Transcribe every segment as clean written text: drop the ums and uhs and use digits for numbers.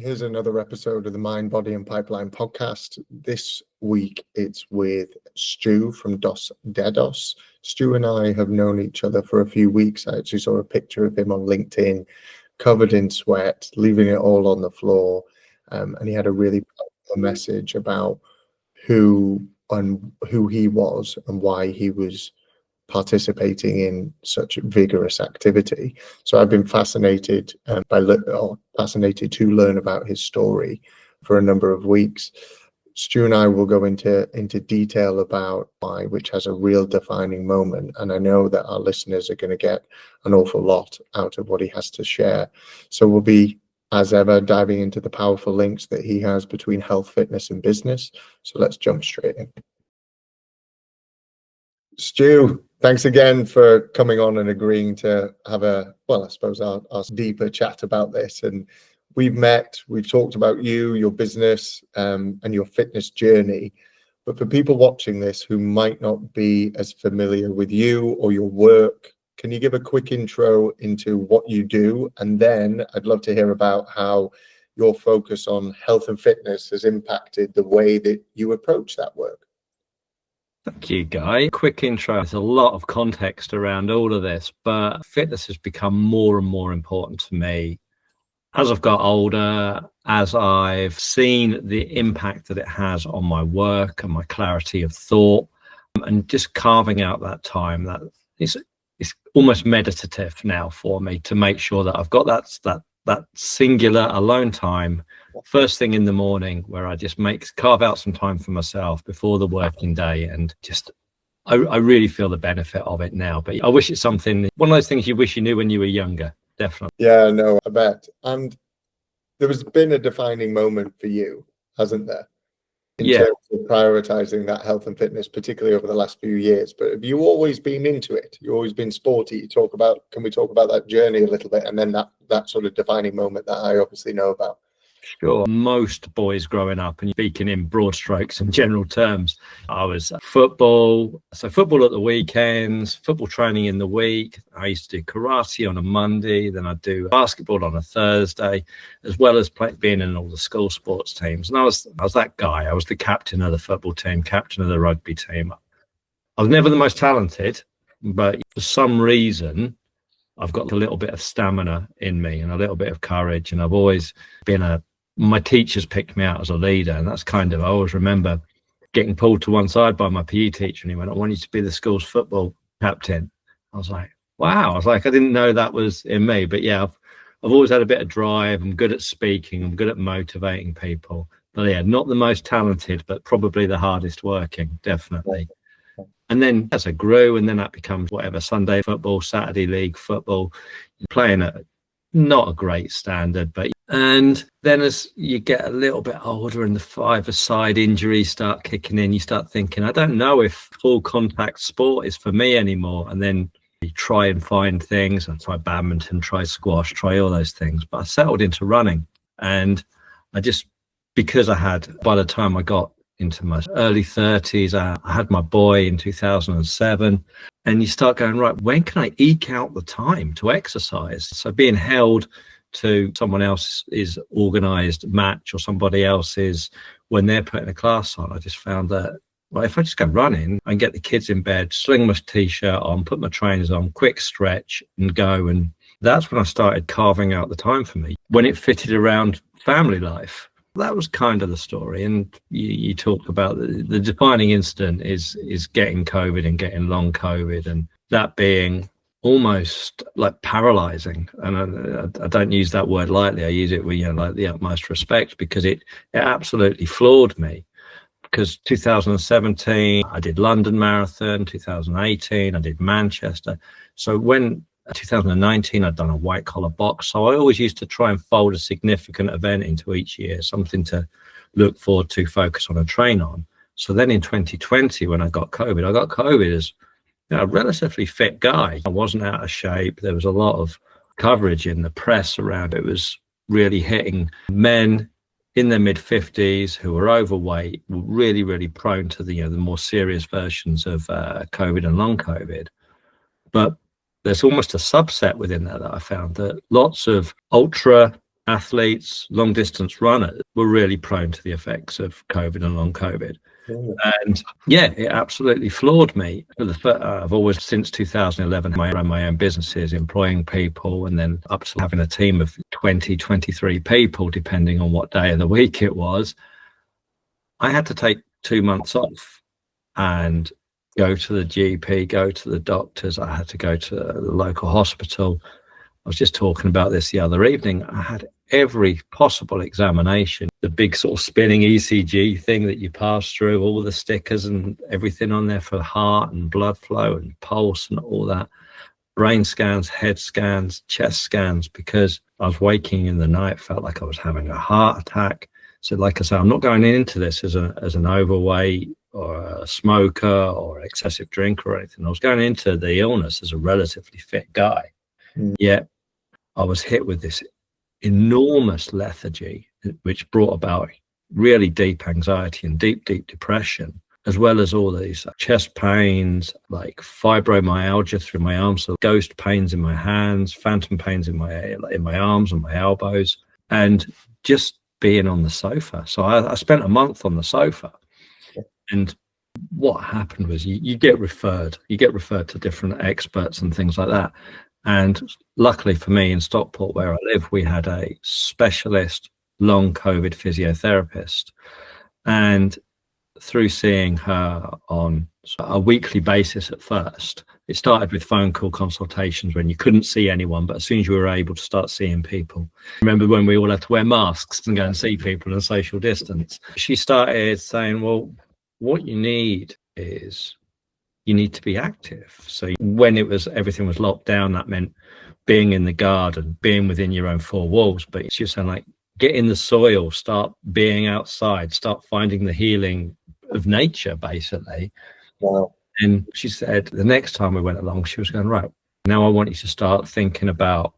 Here's another episode of the Mind, Body and Pipeline podcast. This week it's with Stu from Dos Dedos. Stu and I have known each other for a few weeks. I actually saw a picture of him on LinkedIn, covered in sweat, leaving it all on the floor. And he had a really powerful message about who he was and why he was participating in such vigorous activity. So I've been fascinated fascinated to learn about his story for a number of weeks. Stu and I will go into detail about why, which has a real defining moment, and I know that our listeners are going to get an awful lot out of what he has to share. So we'll be, as ever, diving into the powerful links that he has between health, fitness and business. So let's jump straight in. Stu, thanks again for coming on and agreeing to have our deeper chat about this. And we've talked about you, your business, and your fitness journey. But for people watching this who might not be as familiar with you or your work, can you give a quick intro into what you do? And then I'd love to hear about how your focus on health and fitness has impacted the way that you approach that work. Thank you, Guy. Quick intro. There's a lot of context around all of this, but fitness has become more and more important to me as I've got older, as I've seen the impact that it has on my work and my clarity of thought, and just carving out that time. That it's almost meditative now for me to make sure that I've got that singular alone time first thing in the morning where I just carve out some time for myself before the working day, and just I really feel the benefit of it now. But I wish it's one of those things you wish you knew when you were younger. Definitely. Yeah, no, I bet. And there has been a defining moment for you, hasn't there? In terms of prioritizing that health and fitness, particularly over the last few years. But have you always been into it? You've always been sporty. Can we talk about that journey a little bit, and then that sort of defining moment that I obviously know about? Sure. Most boys growing up, and speaking in broad strokes and general terms, I was football. So football at the weekends, football training in the week. I used to do karate on a Monday, then I'd do basketball on a Thursday, as well as being in all the school sports teams. And I was that guy. I was the captain of the football team, captain of the rugby team. I was never the most talented, but for some reason, I've got a little bit of stamina in me and a little bit of courage. And I've always been my teachers picked me out as a leader. And that's I always remember getting pulled to one side by my PE teacher. And he went, "I want you to be the school's football captain." I was like, wow. I didn't know that was in me. But yeah, I've always had a bit of drive. I'm good at speaking. I'm good at motivating people. But yeah, not the most talented, but probably the hardest working, definitely. And then as I grew, and then that becomes Sunday football, Saturday league football, playing at not a great standard. And then as you get a little bit older and the five-a-side injuries start kicking in, you start thinking, I don't know if full contact sport is for me anymore. And then you try and find things. I try badminton, try squash, try all those things. But I settled into running. And because by the time I got into my early 30s, I had my boy in 2007, and you start going, right, when can I eke out the time to exercise? So being held to someone else's organized match or somebody else's when they're putting a class on, I just found that, well, if I just go running and get the kids in bed, sling my t-shirt on, put my trainers on, quick stretch and go. And that's when I started carving out the time for me, when it fitted around family life. That was kind of the story. And you talk about the defining incident is getting COVID and getting long COVID, and that being almost like paralyzing. And I don't use that word lightly. I use it with the utmost respect, because it absolutely floored me. Because 2017, I did London Marathon, 2018, I did Manchester. So when 2019, I'd done a white collar box. So I always used to try and fold a significant event into each year, something to look forward to, focus on and train on. So then in 2020, when I got COVID as a relatively fit guy. I wasn't out of shape. There was a lot of coverage in the press around it. It was really hitting men in their mid-50s who were overweight, were really, really prone to the more serious versions of COVID and long COVID. But there's almost a subset within that I found, that lots of ultra athletes, long distance runners were really prone to the effects of COVID and long COVID. And yeah, it absolutely floored me. I've always, since 2011, ran my own businesses, employing people, and then up to having a team of 20, 23 people, depending on what day of the week it was. I had to take 2 months off and go to the GP, go to the doctors. I had to go to the local hospital. I was just talking about this the other evening. I had every possible examination, the big sort of spinning ECG thing that you pass through, all the stickers and everything on there for the heart and blood flow and pulse and all that, brain scans, head scans, chest scans, because I was waking in the night, felt like I was having a heart attack. So like I say, I'm not going into this as an overweight or a smoker or excessive drinker or anything. I was going into the illness as a relatively fit guy. Yet I was hit with this enormous lethargy, which brought about really deep anxiety and deep depression, as well as all these chest pains, like fibromyalgia through my arms, so ghost pains in my hands, phantom pains in my arms and my elbows, and just being on the sofa. So I spent a month on the sofa. And what happened was you get referred to different experts and things like that. And luckily for me, in Stockport, where I live, we had a specialist long COVID physiotherapist. And through seeing her on a weekly basis at first, it started with phone call consultations when you couldn't see anyone, but as soon as you were able to start seeing people. Remember when we all had to wear masks and go and see people and social distance? She started saying, well, what you need is you need to be active. So when everything was locked down, that meant being in the garden, being within your own four walls. But she was saying, like, get in the soil, start being outside, start finding the healing of nature, basically. Wow. And she said the next time we went along, she was going, right, now I want you to start thinking about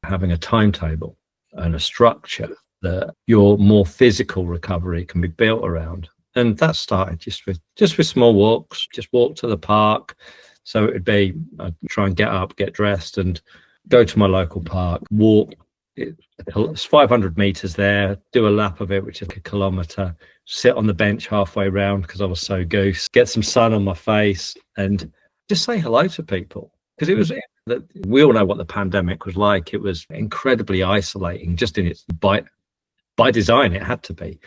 having a timetable and a structure that your more physical recovery can be built around. And that started just with small walks, just walk to the park. So it would be, I'd try and get up, get dressed and go to my local park, walk. It's 500 meters there, do a lap of it, which is a kilometer, sit on the bench halfway round because I was so goose, get some sun on my face and just say hello to people. Because it was, we all know what the pandemic was like. It was incredibly isolating, just in its, by design, it had to be.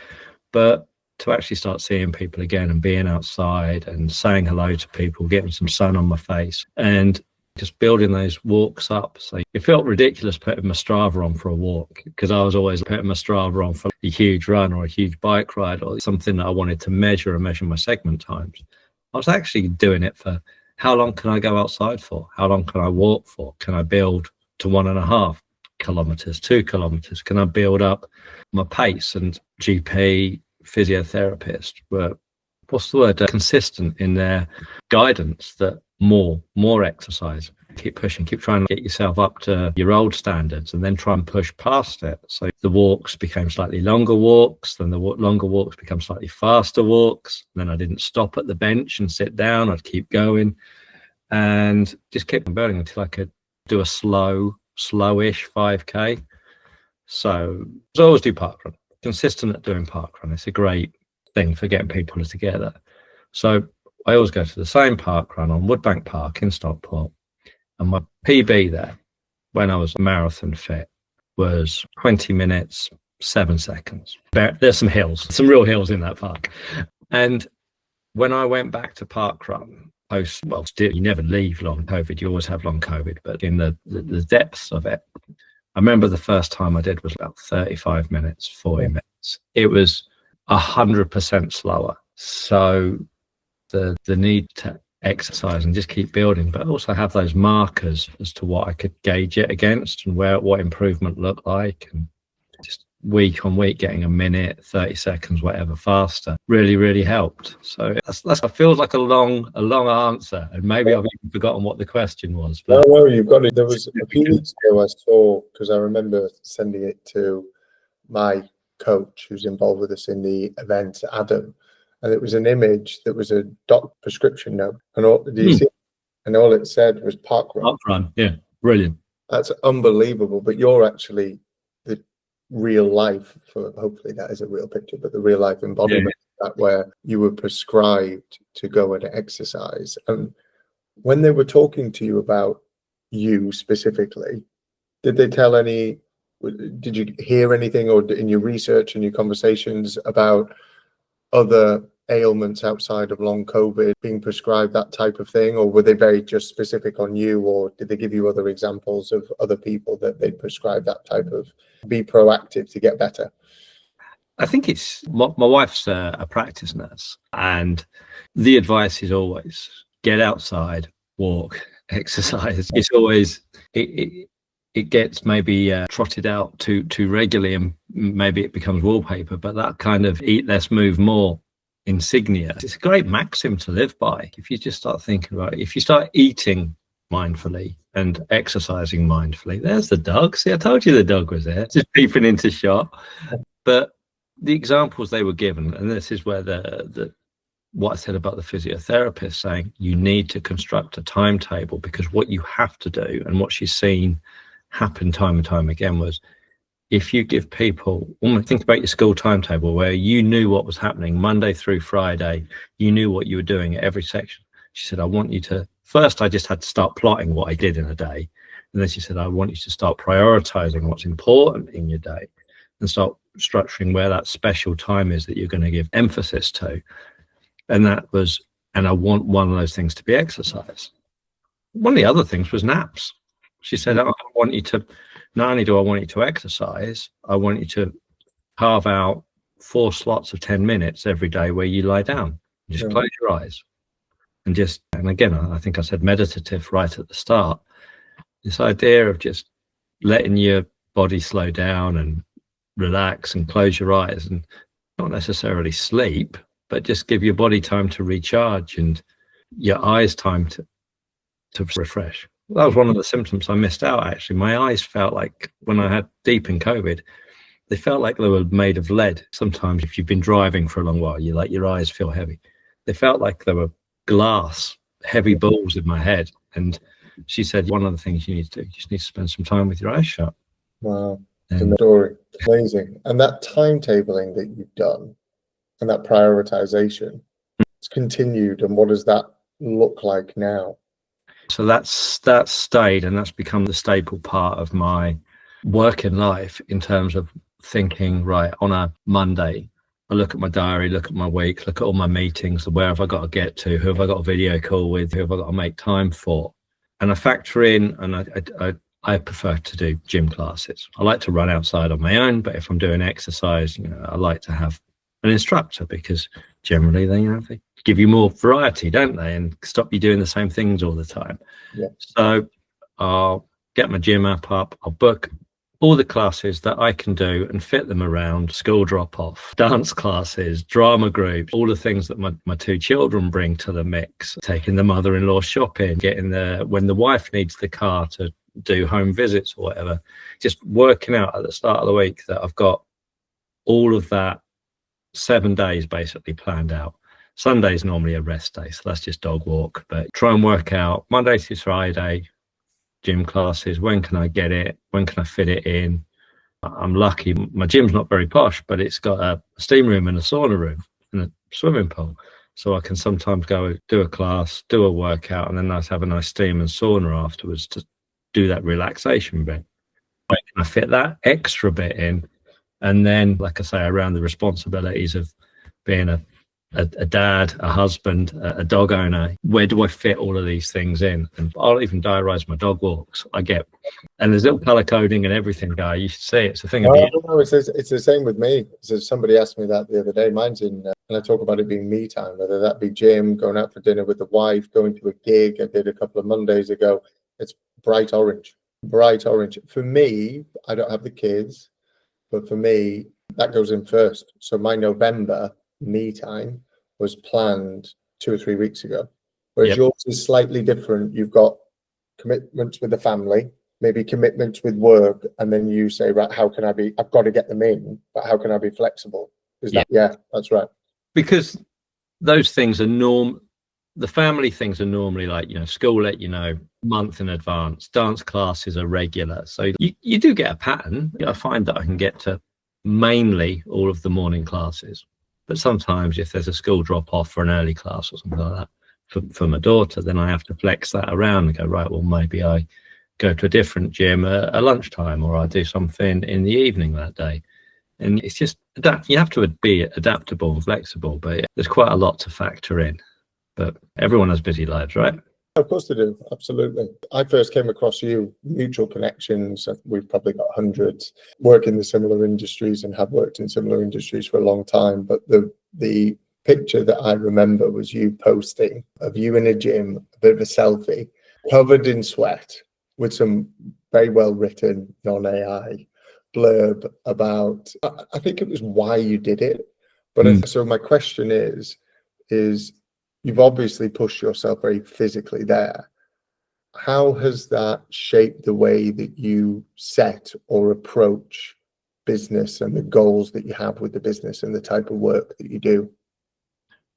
But to actually start seeing people again and being outside and saying hello to people, getting some sun on my face and just building those walks up. So it felt ridiculous putting my Strava on for a walk because I was always putting my Strava on for a huge run or a huge bike ride or something that I wanted to measure my segment times. I was actually doing it for how long can I go outside for? How long can I walk for? Can I build to 1.5 kilometers, 2 kilometers? Can I build up my pace? And GP, physiotherapist were, consistent in their guidance that more exercise, keep pushing, keep trying to get yourself up to your old standards and then try and push past it. So the walks became slightly longer walks, then the longer walks become slightly faster walks. Then I didn't stop at the bench and sit down, I'd keep going and just keep building until I could do a slowish 5k. So I always do parkrun, consistent at doing parkrun. It's a great thing for getting people together. So I always go to the same parkrun on Woodbank Park in Stockport. And my PB there, when I was marathon fit, was 20 minutes, 7 seconds. There's some hills, some real hills in that park. And when I went back to parkrun, still, you never leave long COVID, you always have long COVID, but in the depths of it, I remember the first time I did was about 35 minutes, 40 minutes. It was 100% slower. So the need to exercise and just keep building, but also have those markers as to what I could gauge it against and what improvement looked like, and just week on week getting a minute, 30 seconds, whatever faster really helped. So that feels like a long answer, and maybe I've even forgotten what the question was. But no, you've got it. There was a few weeks ago I saw, because I remember sending it to my coach who's involved with us in the event, Adam, and it was an image that was a doc prescription note, and all, do you see it? And all it said was parkrun. Parkrun, yeah, brilliant. That's unbelievable. But you're actually real life, for hopefully that is a real picture, but the real life embodiment that where you were prescribed to go and exercise. And when they were talking to you about you specifically, did they tell any, did you hear anything or in your research and your conversations about other ailments outside of long COVID being prescribed that type of thing, or were they very just specific on you, or did they give you other examples of other people that they prescribe that type of be proactive to get better? I think it's my wife's a practice nurse, and the advice is always get outside, walk, exercise. It's always it gets maybe trotted out too regularly, and maybe it becomes wallpaper, but that kind of eat less, move more insignia, it's a great maxim to live by. If you just start thinking about it, if you start eating mindfully and exercising mindfully, there's the dog. See, I told you the dog was there, just peeping into shot. But the examples they were given, and this is where the what I said about the physiotherapist saying you need to construct a timetable, because what you have to do, and what she's seen happen time and time again, was if you give people, almost think about your school timetable where you knew what was happening Monday through Friday, you knew what you were doing at every section. She said, I want you to, first I just had to start plotting what I did in a day. And then she said, I want you to start prioritizing what's important in your day and start structuring where that special time is that you're going to give emphasis to. And that was, and I want one of those things to be exercise. One of the other things was naps. She said, I want you to, not only do I want you to exercise, I want you to carve out 4 slots of 10 minutes every day where you lie down, just close your eyes and just, and again, I think I said meditative right at the start, this idea of just letting your body slow down and relax and close your eyes, and not necessarily sleep, but just give your body time to recharge and your eyes time to refresh. That was one of the symptoms I missed out, actually. My eyes felt like, when I had deep in COVID, they felt like they were made of lead. Sometimes if you've been driving for a long while, you like your eyes feel heavy. They felt like they were glass, heavy balls in my head. And she said, one of the things you need to do, you just need to spend some time with your eyes shut. Wow, the story, amazing. And that timetabling that you've done and that prioritization, it's continued. And what does that look like now? So that's stayed, and that's become the staple part of my working life in terms of thinking, right, on a Monday, I look at my diary, look at my week, look at all my meetings, where have I got to get to, who have I got a video call with, who have I got to make time for? And I factor in, and I prefer to do gym classes. I like to run outside on my own, but if I'm doing exercise, I like to have an instructor, because generally they give you more variety, don't they, and stop you doing the same things all the time. So I'll get my gym app up, I'll book all the classes that I can do and fit them around school drop off, dance classes, drama groups, all the things that my 2 children bring to the mix, taking the mother-in-law shopping, getting when the wife needs the car to do home visits or whatever, just working out at the start of the week that I've got all of that 7 days basically planned out. Sunday's normally a rest day, so that's just dog walk, but try and work out Monday to Friday, gym classes, when can I get it, when can I fit it in. I'm lucky, my gym's not very posh, but it's got a steam room and a sauna room and a swimming pool, so I can sometimes go do a class, do a workout, and then have a nice steam and sauna afterwards to do that relaxation bit. When can I fit that extra bit in? And then, like I say, around the responsibilities of being a dad, a husband, a dog owner, where do I fit all of these things in? And I'll even diarise my dog walks. And there's little colour coding and everything, Guy. You should see it. It's a thing of beauty. No, it's the same with me. So somebody asked me that the other day. Mine's in, and I talk about it being me time, whether that be gym, going out for dinner with the wife, going to a gig I did a couple of Mondays ago. It's bright orange. For me, I don't have the kids, but for me, that goes in first. So my November me time was planned 2 or 3 weeks ago, whereas yours is slightly different. You've got commitments with the family, maybe commitments with work, and then you say, right, how can I be, I've got to get them in, but how can I be flexible? That's right. Because those things are the family things are normally like, school let you know month in advance, dance classes are regular. So you do get a pattern. I find that I can get to mainly all of the morning classes. But sometimes if there's a school drop off for an early class or something like that for my daughter, then I have to flex that around and go, right, well, maybe I go to a different gym at lunchtime, or I do something in the evening that day. And it's just you have to be adaptable and flexible, but there's quite a lot to factor in. But everyone has busy lives, right? Of course they do, absolutely. I first came across you, mutual connections. We've probably got hundreds, work in the similar industries and have worked in similar industries for a long time. But the picture that I remember was you posting of you in a gym, a bit of a selfie, covered in sweat, with some very well written non-AI blurb about, I think it was why you did it. But so my question is you've obviously pushed yourself very physically there. How has that shaped the way that you set or approach business and the goals that you have with the business and the type of work that you do?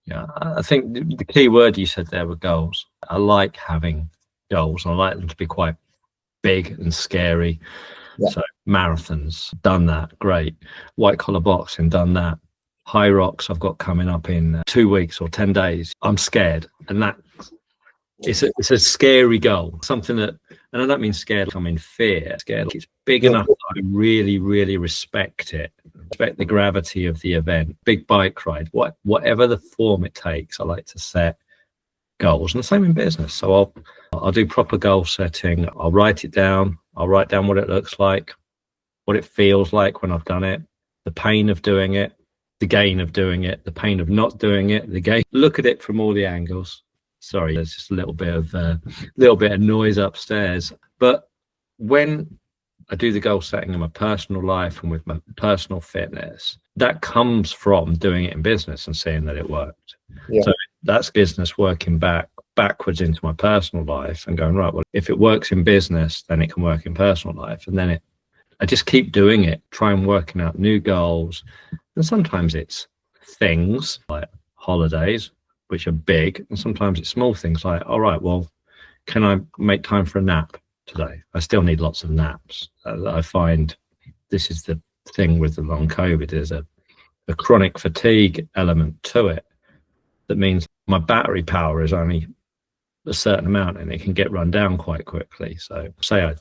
Yeah, I think the key word you said there were goals. I like having goals. I like them to be quite big and scary. Yeah. So marathons, done that, great. White collar boxing, done that. High rocks I've got coming up in 2 weeks or 10 days. I'm scared, and that it's a scary goal. Something that, and I don't mean scared like I'm in fear. Scared like it's big enough that I really, really respect it. Respect the gravity of the event. Big bike ride, whatever the form it takes. I like to set goals, and the same in business. So I'll do proper goal setting. I'll write it down. I'll write down what it looks like, what it feels like when I've done it, the pain of doing it, the gain of doing it, the pain of not doing it, the gain. Look at it from all the angles. Sorry, there's just a little bit of noise upstairs. But when I do the goal setting in my personal life and with my personal fitness, that comes from doing it in business and seeing that it worked. Yeah. So that's business working backwards into my personal life and going, right, well, if it works in business, then it can work in personal life. And then I just keep doing it, try and working out new goals. And sometimes it's things like holidays, which are big. And sometimes it's small things like, all right, well, can I make time for a nap today? I still need lots of naps. I find this is the thing with the long COVID, there's a chronic fatigue element to it. That means my battery power is only a certain amount and it can get run down quite quickly. So say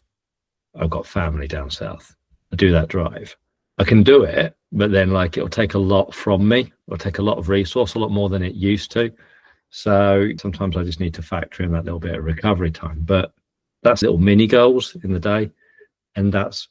I've got family down south, I do that drive. I can do it, but then like it'll take a lot from me. It'll take a lot of resource, a lot more than it used to. So sometimes I just need to factor in that little bit of recovery time. But that's little mini goals in the day. And that's,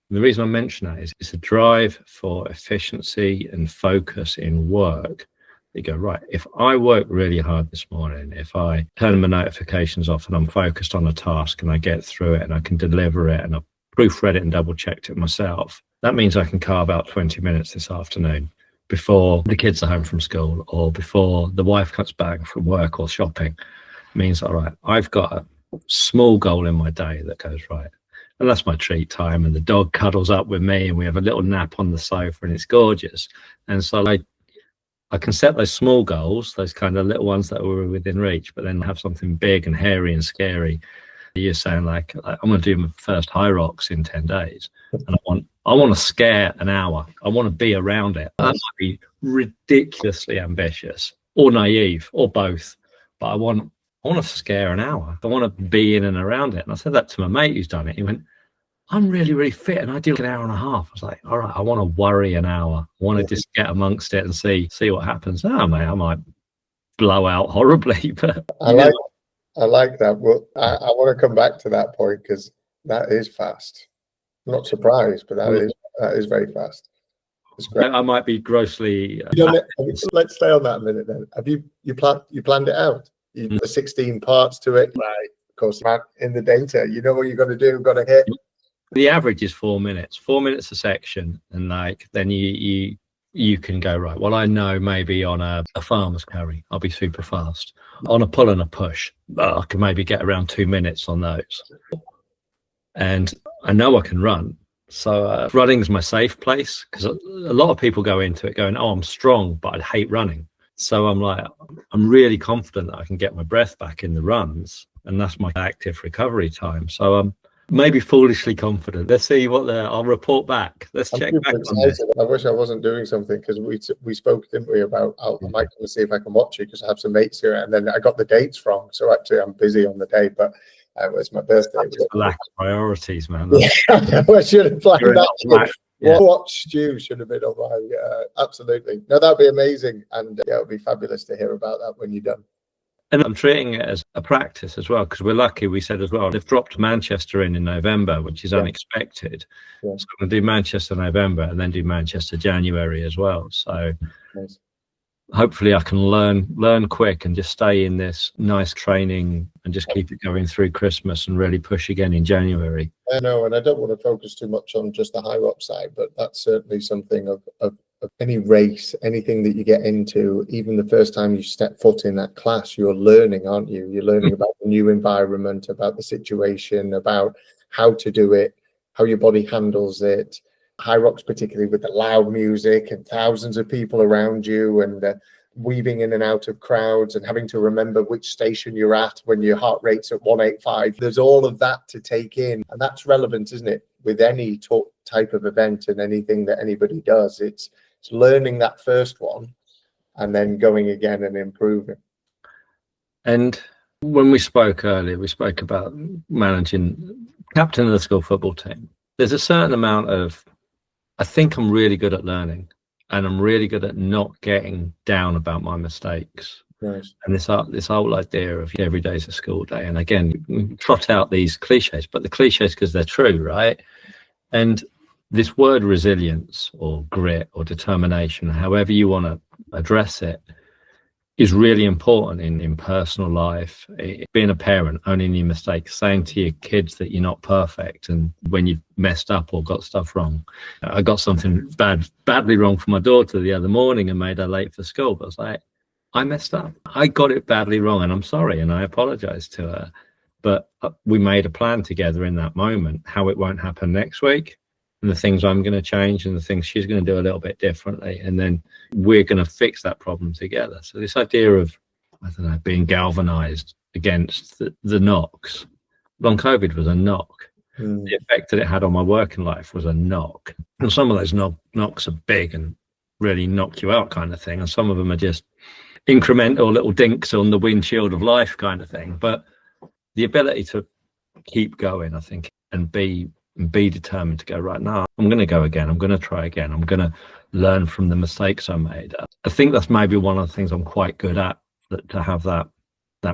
the reason I mention that is it's a drive for efficiency and focus in work. You go, right, if I work really hard this morning, if I turn my notifications off and I'm focused on a task and I get through it and I can deliver it and I've proofread it and double checked it myself, that means I can carve out 20 minutes this afternoon before the kids are home from school or before the wife comes back from work or shopping. It means, all right, I've got a small goal in my day that goes, right, and that's my treat time, and the dog cuddles up with me and we have a little nap on the sofa and it's gorgeous. And so I can set those small goals, those kind of little ones that were within reach, but then have something big and hairy and scary. You're saying like, I'm going to do my first high rocks in 10 days. And I want to scare an hour. I want to be around it. That might be ridiculously ambitious or naive or both, but I want to scare an hour. I want to be in and around it. And I said that to my mate who's done it. He went, I'm really, really fit. And I do like an hour and a half. I was like, all right, I want to worry an hour. I want to just get amongst it and see what happens. Oh, mate, I might blow out horribly. But I like that. Well, I want to come back to that point because that is fast. I'm not surprised, but that is very fast. It's great. I might be grossly. Let's stay on that a minute then. Have you planned it out? You've got 16 parts to it, right? Of course, in the data, you know what you've got to do. Got to hit. The average is 4 minutes. 4 minutes a section, and like then you can go, right, well, I know maybe on a farmer's carry, I'll be super fast. On a pull and a push, I can maybe get around 2 minutes on those. And I know I can run. So running is my safe place because a lot of people go into it going, oh, I'm strong, but I hate running. So I'm really confident that I can get my breath back in the runs, and that's my active recovery time. So I'm maybe foolishly confident. Let's see I'll report back. Let's check back on this. I wish I wasn't doing something, because we spoke, didn't we, about I might come and see if I can watch it because I have some mates here, and then I got the dates wrong. So actually, I'm busy on the day, but it's my birthday. Lack of priorities, man. Yeah, I should have planned that. Yeah. Watch Stu should have been on my absolutely. No, that'd be amazing, and yeah, it'll be fabulous to hear about that when you're done. And I'm treating it as a practice as well, because we're lucky. We said as well, they've dropped Manchester in November, which is unexpected. Yeah. So I'm going to do Manchester November and then do Manchester January as well. So nice. Hopefully I can learn quick and just stay in this nice training and just keep it going through Christmas and really push again in January. I know, and I don't want to focus too much on just the high rock side, but that's certainly something of any race, anything that you get into, even the first time you step foot in that class, you're learning, aren't you? You're learning about the new environment, about the situation, about how to do it, how your body handles it. High rocks, particularly with the loud music and thousands of people around you, and weaving in and out of crowds, and having to remember which station you're at when your heart rate's at 185. There's all of that to take in, and that's relevant, isn't it, with any type of event and anything that anybody does. It's learning that first one and then going again and improving. And when we spoke earlier, we spoke about managing captain of the school football team. There's a certain amount of, I think I'm really good at learning, and I'm really good at not getting down about my mistakes. Nice. And this whole idea of every day's a school day. And again, we trot out these cliches, but the cliches because they're true, right? And this word resilience or grit or determination, however you want to address it, is really important in personal life. Being a parent, owning your mistakes, saying to your kids that you're not perfect, and when you've messed up or got stuff wrong. I got something badly wrong for my daughter the other morning and made her late for school, but I was like, I messed up. I got it badly wrong and I'm sorry, and I apologized to her. But we made a plan together in that moment, how it won't happen next week, and the things I'm going to change and the things she's going to do a little bit differently. And then we're going to fix that problem together. So this idea of, I don't know, being galvanized against the knocks. Long COVID was a knock. The effect that it had on my working life was a knock. And some of those knocks are big and really knock you out kind of thing. And some of them are just incremental little dinks on the windshield of life kind of thing. But the ability to keep going, I think, and be determined to go, right now, I'm going to go again. I'm going to try again. I'm going to learn from the mistakes I made. I think that's maybe one of the things I'm quite good at, to have that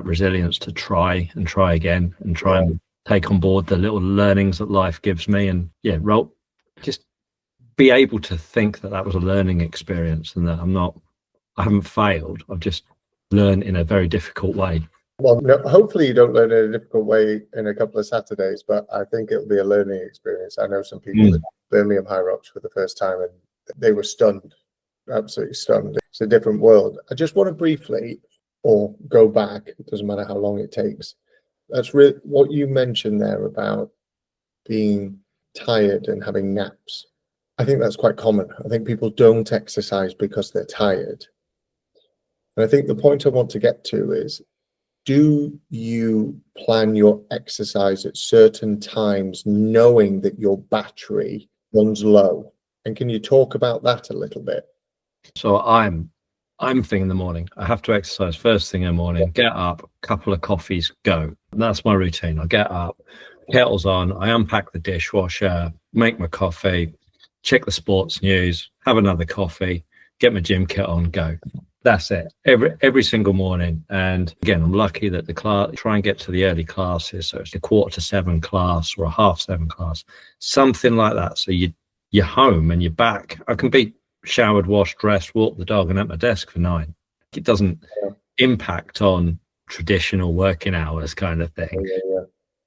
resilience to try again and try and take on board the little learnings that life gives me. And just be able to think that was a learning experience and that I haven't failed. I've just learned in a very difficult way. Well, no, hopefully you don't learn in a difficult way in a couple of Saturdays, but I think it'll be a learning experience. I know some people that Birmingham High Rocks for the first time, and they were stunned, absolutely stunned. It's a different world. I just want to briefly, or go back, it doesn't matter how long it takes. That's really what you mentioned there about being tired and having naps. I think that's quite common. I think people don't exercise because they're tired. And I think the point I want to get to is, do you plan your exercise at certain times knowing that your battery runs low? And can you talk about that a little bit? So I'm thinking in the morning, I have to exercise first thing in the morning, get up, couple of coffees, go. And that's my routine. I get up, kettle's on, I unpack the dishwasher, make my coffee, check the sports news, have another coffee, get my gym kit on, go. That's it. Every single morning. And again, I'm lucky that the class, try and get to the early classes. So it's a 6:45 class or a 6:30 class, something like that. So you're home and you're back. I can be showered, washed, dressed, walk the dog and at my desk for 9. It doesn't impact on traditional working hours kind of thing.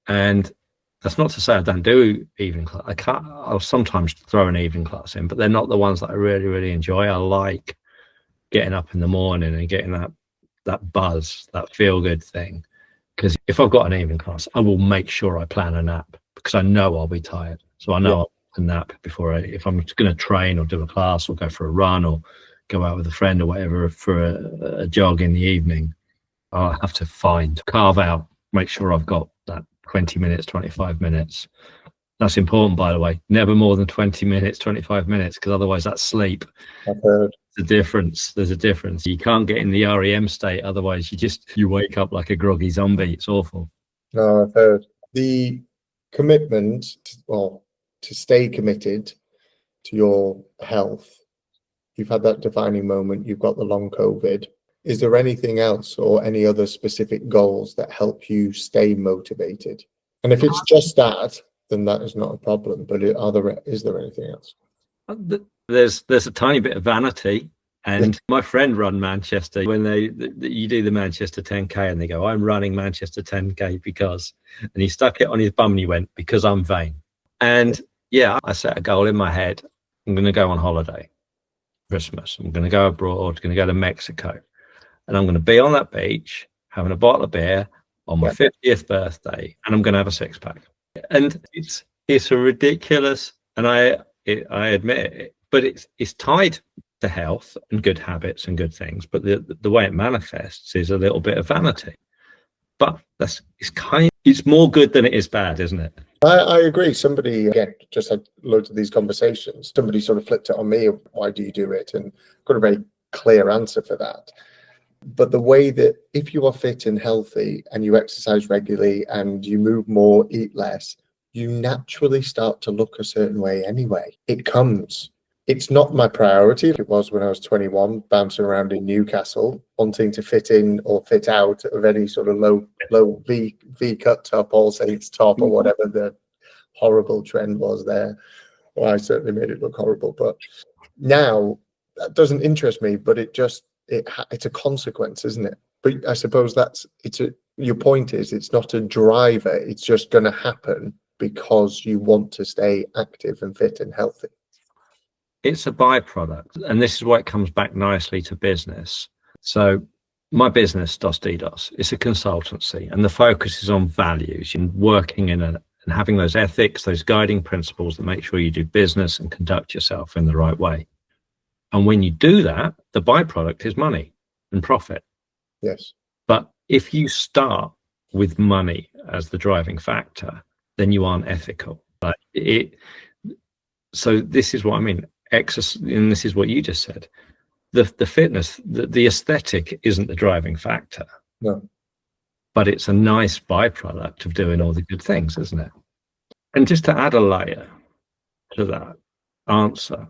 And that's not to say I don't do evening class. I'll sometimes throw an evening class in, but they're not the ones that I really, really enjoy. I like getting up in the morning and getting that buzz, that feel good thing. Because if I've got an evening class, I will make sure I plan a nap because I know I'll be tired. So I know I'll nap before if I'm going to train or do a class or go for a run or go out with a friend or whatever for a jog in the evening, I'll have to carve out, make sure I've got that 20 minutes, 25 minutes. That's important, by the way. Never more than 20 minutes, 25 minutes, because otherwise that's sleep. I've heard. There's a difference. You can't get in the REM state. Otherwise you wake up like a groggy zombie. It's awful. No, I've heard. The commitment to stay committed to your health. You've had that defining moment. You've got the long COVID. Is there anything else or any other specific goals that help you stay motivated? And if it's just that, then that is not a problem. But is there anything else? There's a tiny bit of vanity. And my friend run Manchester. When you do the Manchester 10K and they go, I'm running Manchester 10K because, and he stuck it on his bum and he went, because I'm vain. And yeah, I set a goal in my head. I'm going to go on holiday, Christmas. I'm going to go abroad, going to go to Mexico. And I'm going to be on that beach, having a bottle of beer on my 50th birthday. And I'm going to have a six pack. And it's a ridiculous, and I admit it, but it's tied to health and good habits and good things, but the way it manifests is a little bit of vanity. But it's more good than it is bad, isn't it? I agree. Somebody, again, just had loads of these conversations. Somebody sort of flipped it on me. Why do you do it? And got a very clear answer for that. But the way that if you are fit and healthy and you exercise regularly and you move more, eat less, you naturally start to look a certain way anyway. It comes. It's not my priority. It was when I was 21, bouncing around in Newcastle, wanting to fit in or fit out of any sort of low V cut top, All Saints top, or whatever the horrible trend was there. Well, I certainly made it look horrible. But now that doesn't interest me. But it's a consequence, isn't it? But I suppose your point is it's not a driver. It's just going to happen because you want to stay active and fit and healthy. It's a byproduct, and this is why it comes back nicely to business. So my business, Dos Dedos, is a consultancy, and the focus is on values and working and having those ethics, those guiding principles that make sure you do business and conduct yourself in the right way. And when you do that, the byproduct is money and profit. Yes. But if you start with money as the driving factor, then you aren't ethical. So this is what I mean. Exercise, and this is what you just said. The fitness, the aesthetic isn't the driving factor. No. But it's a nice byproduct of doing all the good things, isn't it? And just to add a layer to that answer,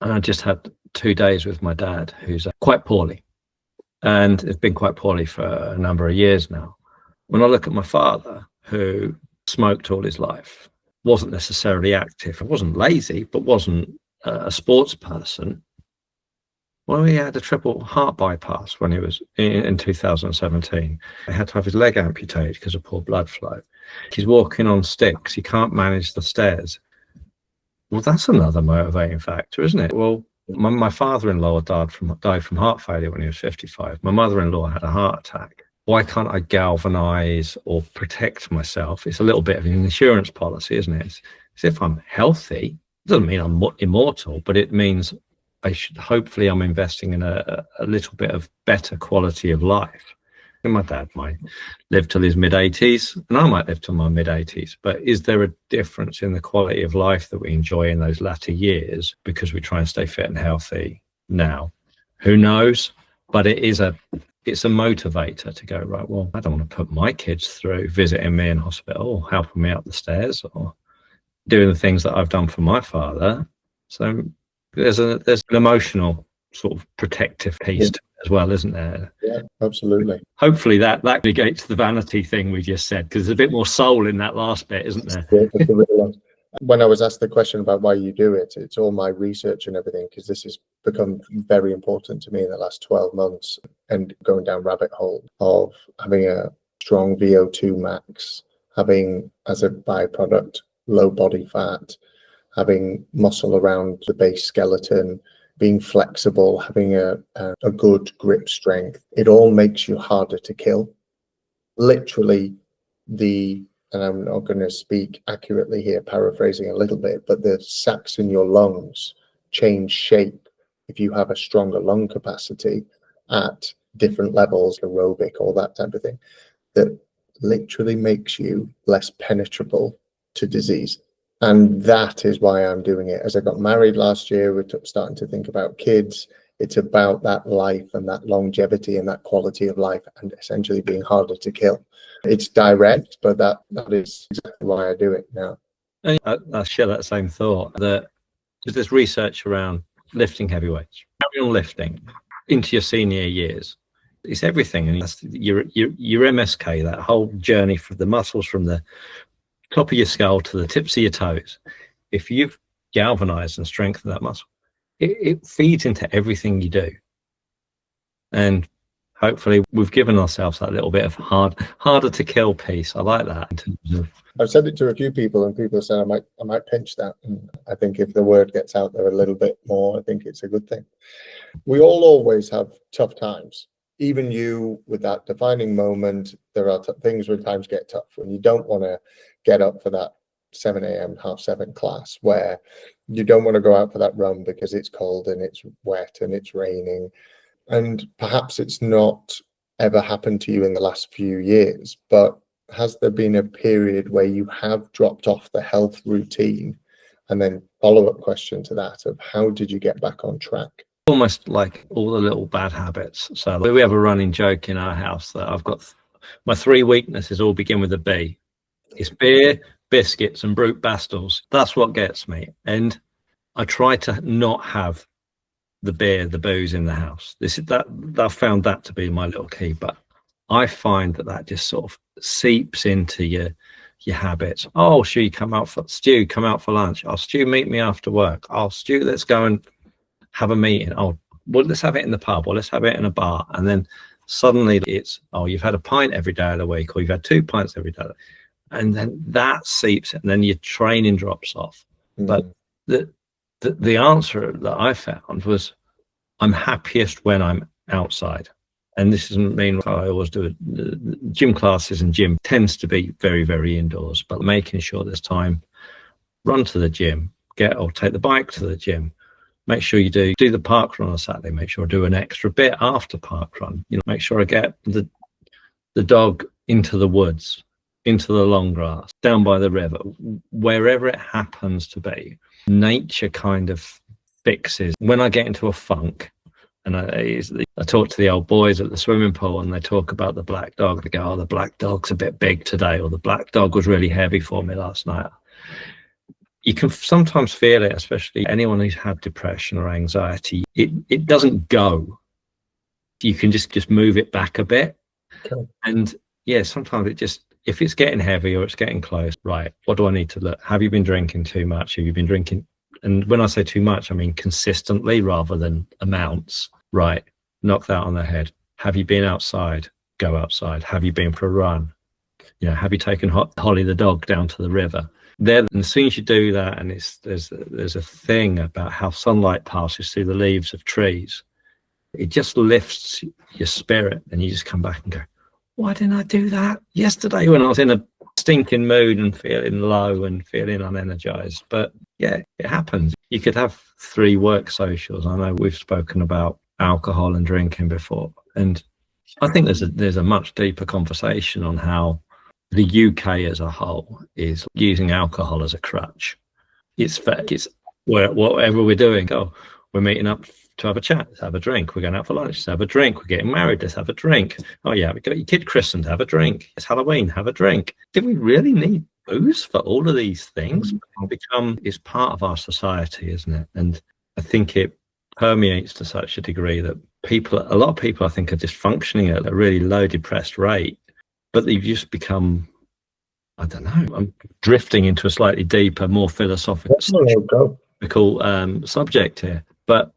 and I just had 2 days with my dad, who's quite poorly, and has been quite poorly for a number of years now. When I look at my father, who smoked all his life, wasn't necessarily active, wasn't lazy, but wasn't a sports person. Well, he had a triple heart bypass when he was in 2017. He had to have his leg amputated because of poor blood flow. He's walking on sticks. He can't manage the stairs. Well, that's another motivating factor, isn't it? Well, my father-in-law died from heart failure when he was 55. My mother-in-law had a heart attack. Why can't I galvanize or protect myself? It's a little bit of an insurance policy, isn't it? It's if I'm healthy, it doesn't mean I'm immortal, but it means hopefully I'm investing in a little bit of better quality of life. And my dad might live till his mid-80s, and I might live till my mid-80s. But is there a difference in the quality of life that we enjoy in those latter years because we try and stay fit and healthy now? Who knows? But it's a motivator to go, right, well, I don't want to put my kids through visiting me in hospital or helping me up the stairs or doing the things that I've done for my father. So there's an emotional sort of protective piece to it as well, isn't there? Yeah, absolutely. Hopefully that negates the vanity thing we just said, because there's a bit more soul in that last bit, isn't there? Yeah, when I was asked the question about why you do it, it's all my research and everything, because this has become very important to me in the last 12 months and going down rabbit hole of having a strong VO2 max, having as a byproduct low body fat, having muscle around the base skeleton, being flexible, having a good grip strength. It all makes you harder to kill. Literally, and I'm not going to speak accurately here, paraphrasing a little bit, but the sacs in your lungs change shape if you have a stronger lung capacity at different levels, aerobic, all that type of thing, that literally makes you less penetrable to disease. And that is why I'm doing it. As I got married last year, we're starting to think about kids. It's about that life and that longevity and that quality of life, and essentially being harder to kill. It's direct, but that is exactly why I do it now. And I share that same thought, that there's research around lifting heavy weights, carry on lifting into your senior years. It's everything. And that's your MSK, that whole journey from the muscles from the top of your skull to the tips of your toes. If you've galvanized and strengthened that muscle, it feeds into everything you do. And hopefully we've given ourselves that little bit of harder to kill piece. I like that. In terms of, I've said it to a few people, and people said I might pinch that. And I think if the word gets out there a little bit more, I think it's a good thing. We all always have tough times. Even you, with that defining moment, there are things where times get tough when you don't want to get up for that 7 a.m., 7:30 class, where you don't want to go out for that run because it's cold and it's wet and it's raining. And perhaps it's not ever happened to you in the last few years, but has there been a period where you have dropped off the health routine? And then follow-up question to that of how did you get back on track? Almost like all the little bad habits. So we have a running joke in our house that I've got my 3 weaknesses all begin with a B. It's beer, biscuits, and brute bastles. That's what gets me. And I try to not have the beer, the booze in the house. I found that to be my little key. But I find that just sort of seeps into your habits. Oh, Stu, come out for lunch. Oh, Stu, meet me after work. Oh, Stu, let's go and have a meeting. Oh, well, let's have it in the pub, or let's have it in a bar. And then suddenly it's, oh, you've had a pint every day of the week, or you've had 2 pints every day. And then that seeps, and then your training drops off. But the answer that I found was, I'm happiest when I'm outside. And this doesn't mean I always do it. Gym classes and gym tends to be very, very indoors, but making sure there's time, run to the gym, or take the bike to the gym. Make sure you do the park run on Saturday. Make sure I do an extra bit after park run. Make sure I get the dog into the woods, into the long grass, down by the river, wherever it happens to be. Nature kind of fixes. When I get into a funk, and I talk to the old boys at the swimming pool, and they talk about the black dog. They go, oh, the black dog's a bit big today, or the black dog was really heavy for me last night. You can sometimes feel it, especially anyone who's had depression or anxiety. It doesn't go. You can just move it back a bit. Okay. And yeah, sometimes if it's getting heavy or it's getting close, right, what do I need to look? Have you been drinking too much? Have you been drinking? And when I say too much, I mean consistently rather than amounts. Right, knock that on the head. Have you been outside? Go outside. Have you been for a run? Have you taken Holly the dog down to the river? And as soon as you do that, and there's a thing about how sunlight passes through the leaves of trees, it just lifts your spirit, and you just come back and go, why didn't I do that yesterday when I was in a stinking mood and feeling low and feeling unenergized? But yeah, it happens. You could have 3 work socials. I know we've spoken about alcohol and drinking before, and I think there's a much deeper conversation on how the UK as a whole is using alcohol as a crutch. It's whatever we're doing. Oh, we're meeting up to have a chat, let's have a drink. We're going out for lunch, let's have a drink. We're getting married, let's have a drink. Oh yeah, we got your kid christened, have a drink. It's Halloween, have a drink. Do we really need booze for all of these things? It's part of our society, isn't it? And I think it permeates to such a degree that a lot of people I think are just functioning at a really low depressed rate, but they've just become, I don't know, I'm drifting into a slightly deeper, more philosophical subject here. But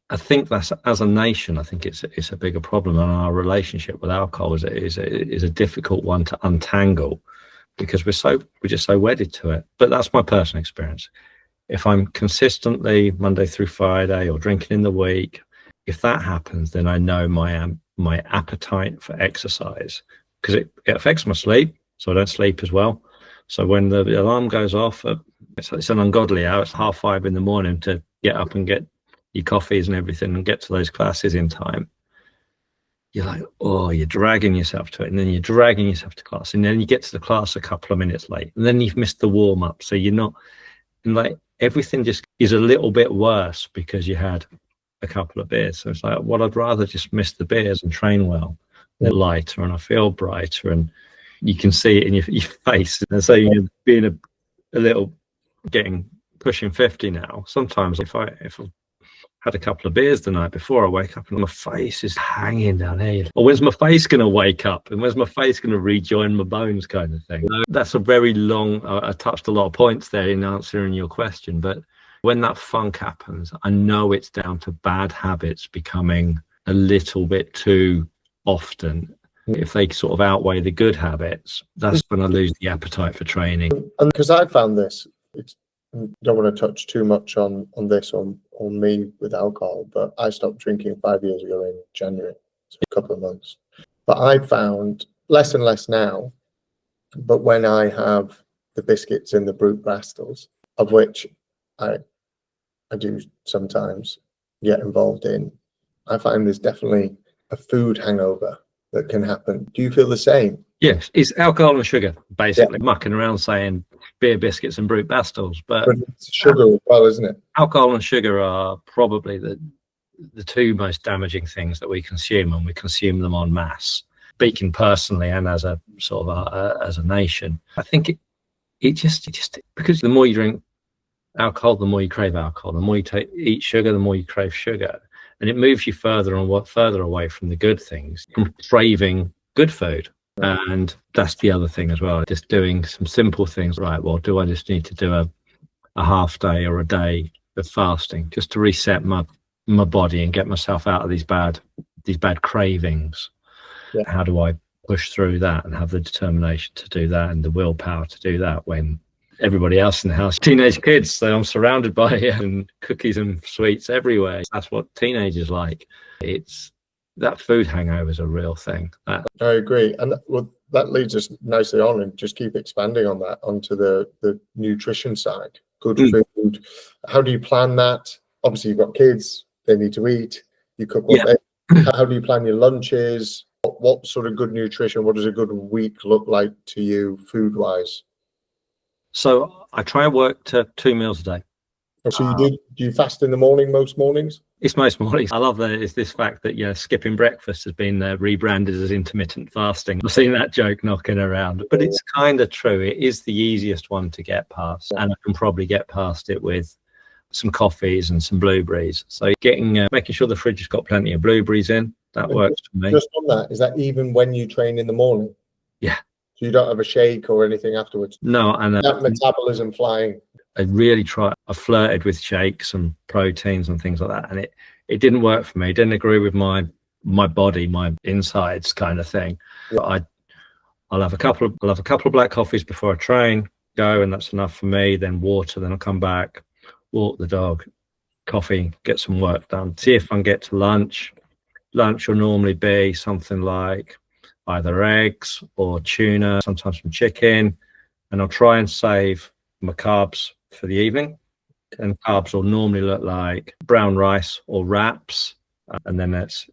I think that's, as a nation, I think it's a bigger problem, and our relationship with alcohol is a difficult one to untangle, because we're just so wedded to it. But that's my personal experience. If I'm consistently Monday through Friday or drinking in the week, if that happens, then I know my appetite for exercise, because it affects my sleep, so I don't sleep as well. So when the alarm goes off, it's an ungodly hour. It's 5:30 in the morning to get up and get your coffees and everything and get to those classes in time, you're like, oh, you're dragging yourself to it, and then you're dragging yourself to class, and then you get to the class a couple of minutes late, and then you've missed the warm-up, so you're not, and like everything just is a little bit worse because you had a couple of beers. So it's like, well, I'd rather just miss the beers and train well. They're lighter and I feel brighter, and you can see it in your face. And so you're being a little pushing 50 now. Sometimes if I've had a couple of beers the night before, I wake up and my face is hanging down here. Or when's my face going to wake up? And when's my face going to rejoin my bones, kind of thing? That's a very long, I touched a lot of points there in answering your question. But when that funk happens, I know it's down to bad habits becoming a little bit too often. If they sort of outweigh the good habits, that's when I lose the appetite for training. And because I found this, don't want to touch too much on this on me with alcohol, but I stopped drinking 5 years ago in January, so a couple of months. But I found less and less now, but when I have the biscuits and the brute pastilles, of which I do sometimes get involved in, I find there's definitely a food hangover that can happen. Do you feel the same? Yes, it's alcohol and sugar, basically. Mucking around saying beer, biscuits and brute pastilles, but it's sugar as well, isn't it? Alcohol and sugar are probably the two most damaging things that we consume, and we consume them en masse. Speaking personally and as a sort of as a nation, I think it just because the more you drink alcohol, the more you crave alcohol. The more you eat sugar, the more you crave sugar, and it moves you further away from the good things, from craving good food. And that's the other thing as well, just doing some simple things. Right, well, do I just need to do a half day or a day of fasting just to reset my body and get myself out of these bad cravings? How do I push through that and have the determination to do that and the willpower to do that when everybody else in the house, teenage kids, so I'm surrounded by cookies and sweets everywhere. That's what teenagers like. It's that food hangover is a real thing. I agree. And that leads us nicely on, and just keep expanding on that onto the nutrition side. Good food. How do you plan that? Obviously, you've got kids, they need to eat. You cook what they. How do you plan your lunches? What sort of good nutrition? What does a good week look like to you food-wise? So I try and work to 2 meals a day. So do you fast in the morning most mornings? It's most mornings. I love this fact that skipping breakfast has been rebranded as intermittent fasting. I've seen that joke knocking around, but it's kind of true. It is the easiest one to get past, and I can probably get past it with some coffees and some blueberries. So making sure the fridge has got plenty of blueberries in, that works for me. Just on that, is that even when you train in the morning? Yeah. So you don't have a shake or anything afterwards? No, and that metabolism flying. I really I flirted with shakes and proteins and things like that, and it didn't work for me. It didn't agree with my body, my insides kind of thing. Yeah. I'll have a couple of black coffees before I train, and that's enough for me. Then water, then I'll come back, walk the dog, coffee, get some work done. See if I can get to lunch. Lunch will normally be something like either eggs or tuna, sometimes some chicken, and I'll try and save my carbs for the evening. And carbs will normally look like brown rice or wraps, and then that's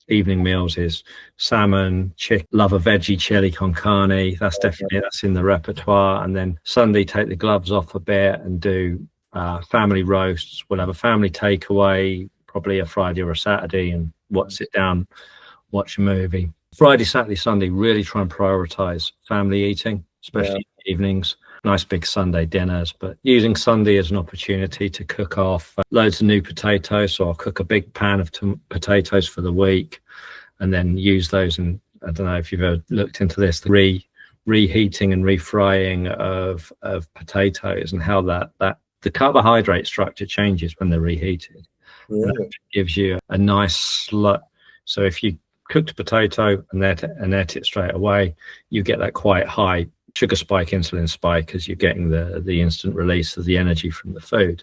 evening meals is salmon, chicken, love a veggie chili con carne. That's in the repertoire. And then Sunday, take the gloves off a bit and do family roasts. We'll have a family takeaway, probably a Friday or a Saturday, and sit down, watch a movie. Friday, Saturday, Sunday, really try and prioritize family eating, especially in the evenings. Nice big Sunday dinners, but using Sunday as an opportunity to cook off loads of new potatoes. So I'll cook a big pan of potatoes for the week, and then use those. And I don't know if you've ever looked into this, the reheating and refrying of potatoes, and how that the carbohydrate structure changes when they're reheated. It gives you a nice so if you cooked a potato and ate it straight away, you get that quite high sugar spike, insulin spike, as you're getting the instant release of the energy from the food.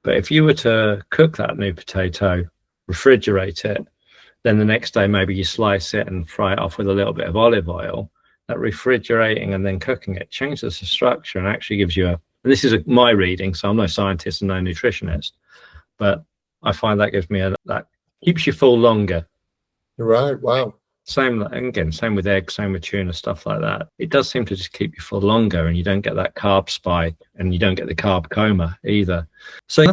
But if you were to cook that new potato, refrigerate it, then the next day maybe you slice it and fry it off with a little bit of olive oil, that refrigerating and then cooking it changes the structure and actually gives you this is my reading, so I'm no scientist and no nutritionist, but I find that gives me that keeps you full longer. Right. Wow. Same with eggs, same with tuna, stuff like that. It does seem to just keep you full longer, and you don't get that carb spike, and you don't get the carb coma either. So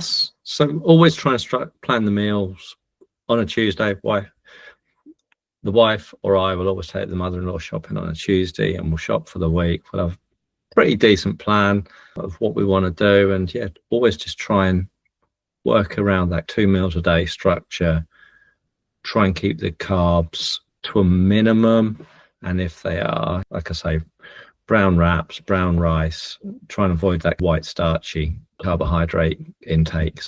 always try and plan the meals on a Tuesday. The wife or I will always take the mother-in-law shopping on a Tuesday, and we'll shop for the week. We'll have a pretty decent plan of what we want to do, and always just try and work around that 2 meals a day structure. Try and keep the carbs to a minimum, and if they are, like I say, brown wraps, brown rice, try and avoid that white starchy carbohydrate intake.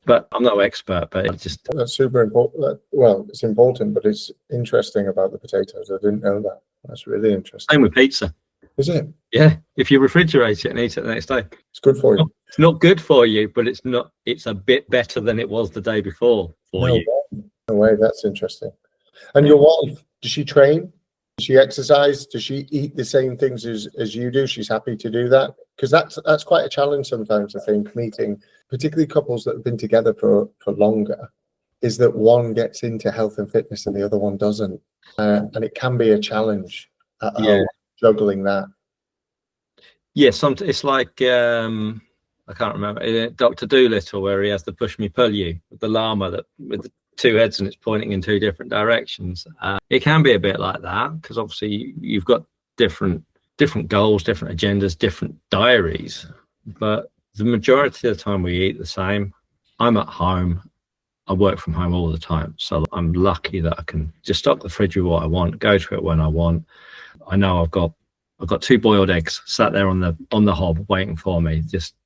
But I'm no expert, but that's super important. Well, it's important, but it's interesting about the potatoes. I didn't know that. That's really interesting. Same with pizza. Is it? Yeah, if you refrigerate it and eat it the next day, it's good for you. It's not good for you, but it's a bit better than it was the day before for you. No way. That's interesting. And your wife, does she train? Does she exercise? Does she eat the same things as you do? She's happy to do that? Because that's quite a challenge sometimes, I think, meeting particularly couples that have been together for longer, is that one gets into health and fitness and the other one doesn't. And it can be a challenge at home, juggling that. Yeah, it's like, I can't remember, Dr. Dolittle, where he has the push me pull you with the llama with the 2 heads and it's pointing in 2 different directions. It can be a bit like that because obviously you've got different goals, different agendas, different diaries, but the majority of the time we eat the same. I'm at home. I work from home all the time, so I'm lucky that I can just stock the fridge with what I want, go to it when I want. I know I've got 2 boiled eggs sat there on the hob waiting for me. Just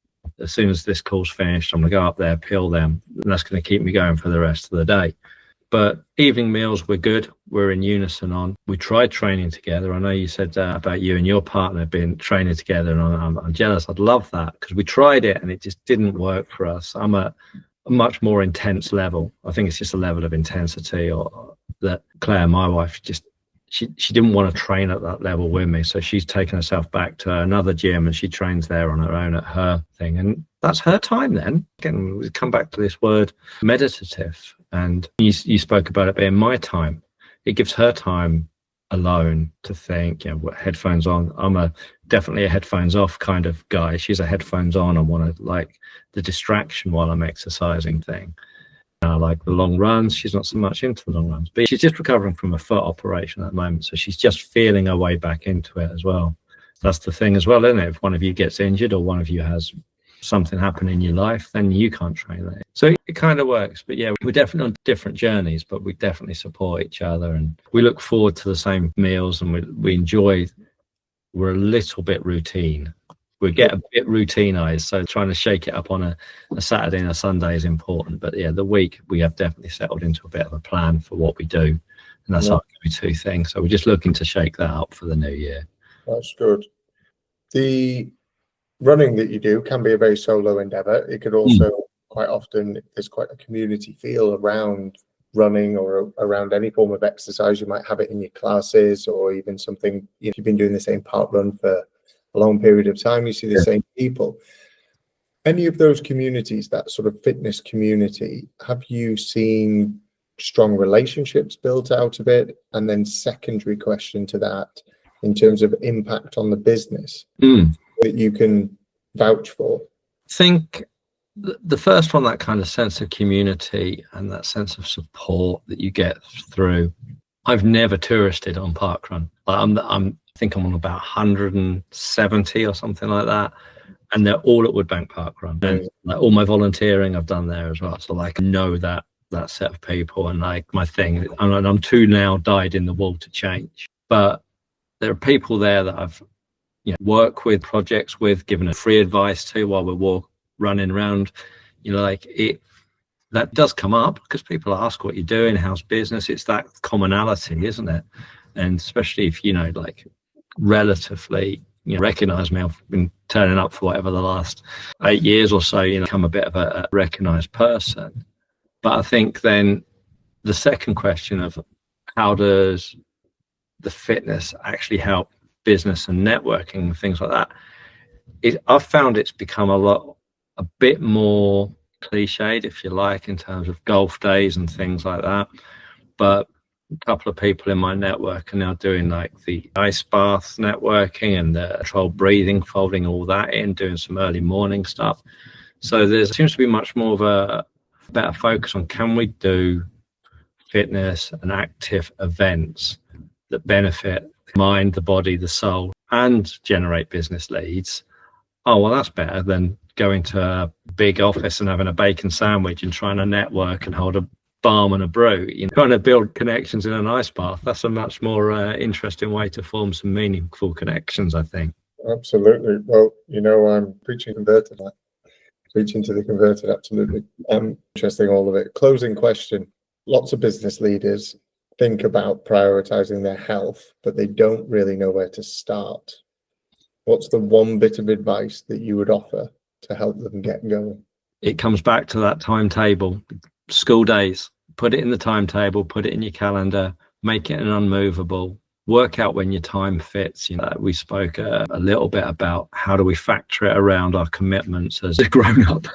as soon as this call's finished, I'm gonna go up there, peel them, and that's gonna keep me going for the rest of the day. But evening meals, we're good. We're in unison on. We tried training together. I know you said about you and your partner being training together, and I'm jealous. I'd love that because we tried it and it just didn't work for us. I'm a much more intense level. I think it's just a level of intensity, or that Claire, my wife, just she didn't want to train at that level with me, so she's taken herself back to another gym and she trains there on her own at her thing, and that's her time. Then again, we come back to this word meditative, and you spoke about it being my time. It gives her time alone to think, what headphones on. I'm definitely a headphones off kind of guy. She's a headphones on. I want to like the distraction while I'm exercising thing. I like the long runs. She's not so much into the long runs, but she's just recovering from a foot operation at the moment, so she's just feeling her way back into it as well. That's the thing as well, isn't it? If one of you gets injured or one of you has something happen in your life, then you can't train that. So it kind of works. But we're definitely on different journeys, but we definitely support each other, and we look forward to the same meals, and we enjoy. We're a little bit routine. We get a bit routinized, so trying to shake it up on a Saturday and a Sunday is important. But the week we have definitely settled into a bit of a plan for what we do, and that's our go-to thing. So we're just looking to shake that up for the new year. That's good. The running that you do can be a very solo endeavor. It could also quite often, there's quite a community feel around running or around any form of exercise. You might have it in your classes, or even something, if you've been doing the same park run for a long period of time, you see the same people. Any of those communities, that sort of fitness community, have you seen strong relationships built out of it? And then secondary question to that, in terms of impact on the business that you can vouch for? I think the first one, that kind of sense of community and that sense of support that you get through. I've never touristed on parkrun. I think I'm on about 170 or something like that, and they're all at Woodbank Parkrun. And like all my volunteering I've done there as well. So like I know that set of people, and like my thing, and I'm too now dyed in the wool to change. But there are people there that I've worked with, projects with, given a free advice to while we're running around. That does come up because people ask what you're doing, how's business. It's that commonality, isn't it? And especially if like relatively recognize me. I've been turning up for whatever the last 8 years or so, become a bit of a recognized person. But I think then the second question of how does the fitness actually help business and networking and things like that, I've found it's become a bit more cliched, if you like, in terms of golf days and things like that. But a couple of people in my network are now doing like the ice bath networking and the controlled breathing, folding all that in, doing some early morning stuff. So there seems to be much more of a better focus on, can we do fitness and active events that benefit the mind, the body, the soul, and generate business leads? Oh, well, that's better than going to a big office and having a bacon sandwich and trying to network and hold a balm and a brew. Trying to build connections in an ice bath, that's a much more interesting way to form some meaningful connections, I think. Absolutely. Well, I'm preaching converted. Preaching to the converted, absolutely. Interesting, all of it. Closing question. Lots of business leaders think about prioritizing their health, but they don't really know where to start. What's the one bit of advice that you would offer to help them get going? It comes back to that timetable. School days, put it in the timetable, put it in your calendar, make it an unmovable, work out when your time fits. We spoke a little bit about how do we factor it around our commitments as a grown-up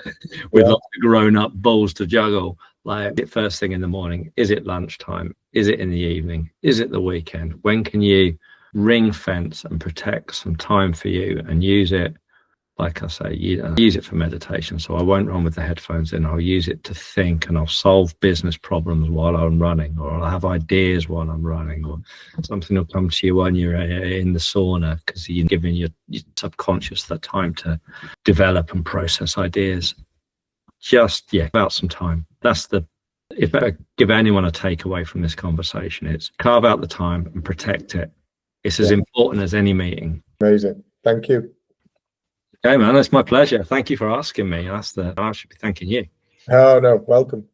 with lots of grown-up balls to juggle. Like, first thing in the morning, is it lunchtime? Is it in the evening? Is it the weekend? When can you ring fence and protect some time for you and use it? Like I say, use it for meditation. So I won't run with the headphones in. I'll use it to think, and I'll solve business problems while I'm running, or I'll have ideas while I'm running, or something will come to you when you're in the sauna, because you're giving your subconscious that time to develop and process ideas. Just, about some time. If I give anyone a takeaway from this conversation, it's carve out the time and protect it. It's as important as any meeting. Amazing. Thank you. Okay, man, it's my pleasure. Thank you for asking me. I should be thanking you. Oh, no, welcome.